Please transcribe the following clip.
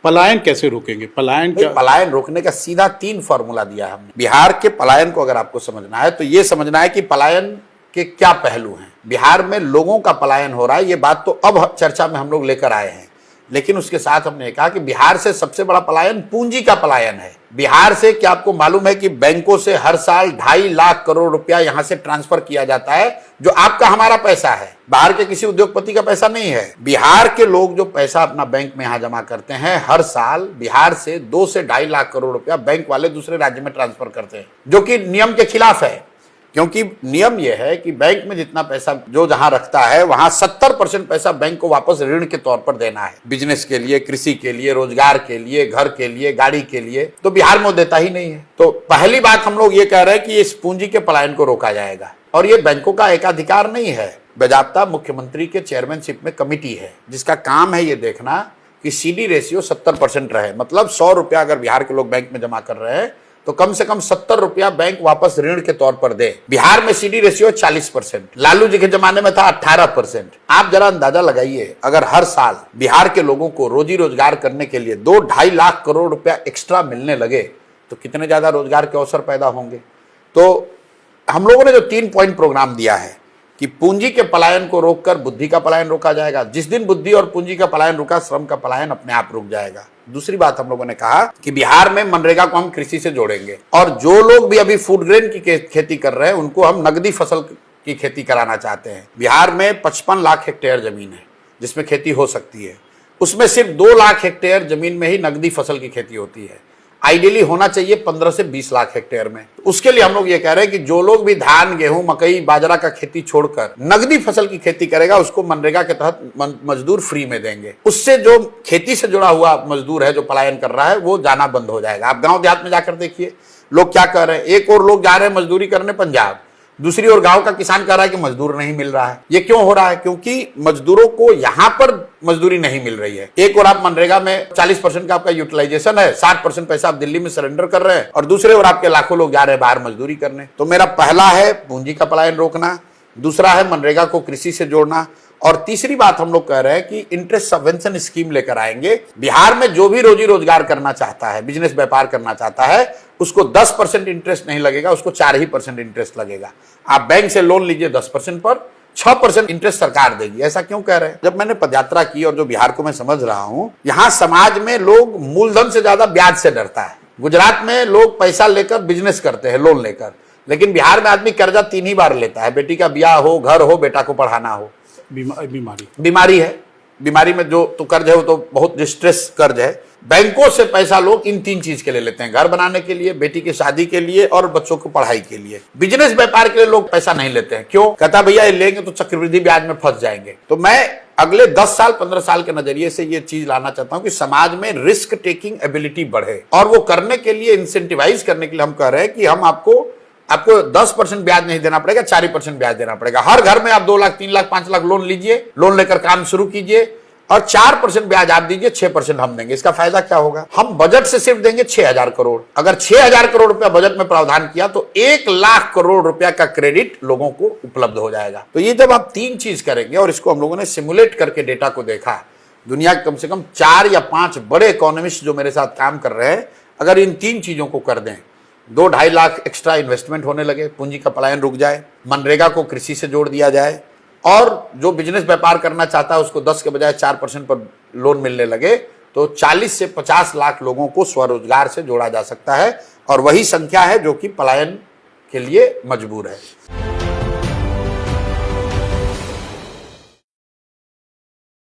पलायन कैसे रोकेंगे? पलायन रोकने का सीधा 3 फॉर्मूला दिया है हमने। बिहार के पलायन को अगर आपको समझना है तो ये समझना है कि पलायन के क्या पहलू हैं। बिहार में लोगों का पलायन हो रहा है, ये बात तो अब चर्चा में हम लोग लेकर आए हैं, लेकिन उसके साथ हमने कहा कि बिहार से सबसे बड़ा पलायन पूंजी का पलायन है। बिहार से क्या आपको मालूम है कि बैंकों से हर साल 2.5 लाख करोड़ रुपया यहां से ट्रांसफर किया जाता है, जो आपका हमारा पैसा है, बाहर के किसी उद्योगपति का पैसा नहीं है। बिहार के लोग जो पैसा अपना बैंक में यहां जमा करते हैं, हर साल बिहार से 2 से 2.5 लाख करोड़ रुपया बैंक वाले दूसरे राज्य में ट्रांसफर करते हैं, जो कि नियम के खिलाफ है। क्योंकि नियम यह है कि बैंक में जितना पैसा जो जहां रखता है, वहां 70% पैसा बैंक को वापस ऋण के तौर पर देना है, बिजनेस के लिए, कृषि के लिए, रोजगार के लिए, घर के लिए, गाड़ी के लिए। तो बिहार में देता ही नहीं है। तो पहली बात हम लोग ये कह रहे हैं कि इस पूंजी के पलायन को रोका जाएगा। और ये बैंकों का एकाधिकार नहीं है, बाकायदा मुख्यमंत्री के चेयरमैनशिप में कमेटी है, जिसका काम है ये देखना कि CD रेशियो 70% रहे। मतलब 100 रुपया अगर बिहार के लोग बैंक में जमा कर रहे हैं तो कम से कम 70 रुपया बैंक वापस ऋण के तौर पर दे। बिहार में CD रेशियो 40%, लालू जी के जमाने में था 18%। आप जरा अंदाजा लगाइए, अगर हर साल बिहार के लोगों को रोजी रोजगार करने के लिए 2-2.5 लाख करोड़ रुपया एक्स्ट्रा मिलने लगे तो कितने ज्यादा रोजगार के अवसर पैदा होंगे। तो हम लोगों ने जो 3 पॉइंट प्रोग्राम दिया है कि पूंजी के पलायन को रोककर बुद्धि का पलायन रोका जाएगा। जिस दिन बुद्धि और पूंजी का पलायन रुका, श्रम का पलायन अपने आप रुक जाएगा। दूसरी बात हम लोगों ने कहा कि बिहार में मनरेगा को हम कृषि से जोड़ेंगे, और जो लोग भी अभी फूड ग्रेन की खेती कर रहे हैं उनको हम नगदी फसल की खेती कराना चाहते हैं। बिहार में 55 लाख हेक्टेयर जमीन है जिसमें खेती हो सकती है, उसमें सिर्फ 2 लाख हेक्टेयर जमीन में ही नगदी फसल की खेती होती है। आइडियली होना चाहिए 15 से 20 लाख हेक्टेयर में। उसके लिए हम लोग ये कह रहे हैं कि जो लोग भी धान, गेहूं, मकई, बाजरा का खेती छोड़कर नगदी फसल की खेती करेगा, उसको मनरेगा के तहत मजदूर फ्री में देंगे। उससे जो खेती से जुड़ा हुआ मजदूर है जो पलायन कर रहा है, वो जाना बंद हो जाएगा। आप गांव देहात में जाकर देखिए लोग क्या कर रहे हैं। एक और लोग जा रहे हैं मजदूरी करने पंजाब, दूसरी ओर गांव का किसान कह रहा है कि मजदूर नहीं मिल रहा है। ये क्यों हो रहा है? क्योंकि मजदूरों को यहां पर मजदूरी नहीं मिल रही है। एक और आप मनरेगा में 40% का आपका यूटिलाइजेशन है, 60% पैसा आप दिल्ली में सरेंडर कर रहे हैं, और दूसरे ओर आपके लाखों लोग जा रहे हैं बाहर मजदूरी करने। तो मेरा पहला है पूंजी का पलायन रोकना, दूसरा है मनरेगा को कृषि से जोड़ना, और तीसरी बात हम लोग कह रहे हैं कि इंटरेस्ट सबवेंशन स्कीम लेकर आएंगे। बिहार में जो भी रोजी रोजगार करना चाहता है, बिजनेस व्यापार करना चाहता है, उसको 10% इंटरेस्ट नहीं लगेगा, उसको 4% इंटरेस्ट लगेगा। आप बैंक से लोन लीजिए 10% पर, 6% इंटरेस्ट सरकार देगी। ऐसा क्यों कह रहे हैं? जब मैंने पदयात्रा की और जो बिहार को मैं समझ रहा हूं, यहां समाज में लोग मूलधन से ज्यादा ब्याज से डरता है। गुजरात में लोग पैसा लेकर बिजनेस करते हैं लोन लेकर, लेकिन बिहार में आदमी कर्जा 3 ही बार लेता है। बेटी का ब्याह हो, घर हो, बेटा को पढ़ाना हो। बीमारी है, बीमारी में जो तो कर्ज है वो तो बहुत डिस्ट्रेस कर्ज है। बैंकों से पैसा लोग इन 3 चीज के लिए लेते हैं, घर बनाने के लिए, बेटी की शादी के लिए, और बच्चों को पढ़ाई के लिए। बिजनेस व्यापार के लिए लोग पैसा नहीं लेते हैं। क्यों? कहता भैया ये लेंगे तो चक्रवृद्धि ब्याज में फंस जाएंगे। तो मैं अगले 10 साल 15 साल के नजरिए से ये चीज लाना चाहता हूं कि समाज में रिस्क टेकिंग एबिलिटी बढ़े, और वो करने के लिए इंसेंटिवाइज करने के लिए हम कह रहे हैं कि हम आपको 10% ब्याज नहीं देना पड़ेगा, 4% ब्याज देना पड़ेगा। हर घर में आप 2 लाख, 3 लाख, 5 लाख लोन लीजिए, लोन लेकर काम शुरू कीजिए, और 4% ब्याज आप दीजिए, 6% हम देंगे। इसका फायदा क्या होगा? हम बजट से सिर्फ देंगे 6,000 करोड़। अगर 6,000 करोड़ रुपया बजट में प्रावधान किया तो 1 लाख करोड़ रुपया का क्रेडिट लोगों को उपलब्ध हो जाएगा। तो ये जब आप 3 चीज करेंगे, और इसको हम लोगों ने सिमुलेट करके डेटा को देखा, दुनिया के कम से कम 4 या 5 बड़े इकोनॉमिस्ट जो मेरे साथ काम कर रहे हैं, अगर इन 3 चीजों को कर दें, 2-2.5 लाख एक्स्ट्रा इन्वेस्टमेंट होने लगे, पूंजी का पलायन रुक जाए, मनरेगा को कृषि से जोड़ दिया जाए, और जो बिजनेस व्यापार करना चाहता है उसको 10 के बजाय 4% पर लोन मिलने लगे, तो 40 से 50 लाख लोगों को स्वरोजगार से जोड़ा जा सकता है। और वही संख्या है जो कि पलायन के लिए मजबूर है।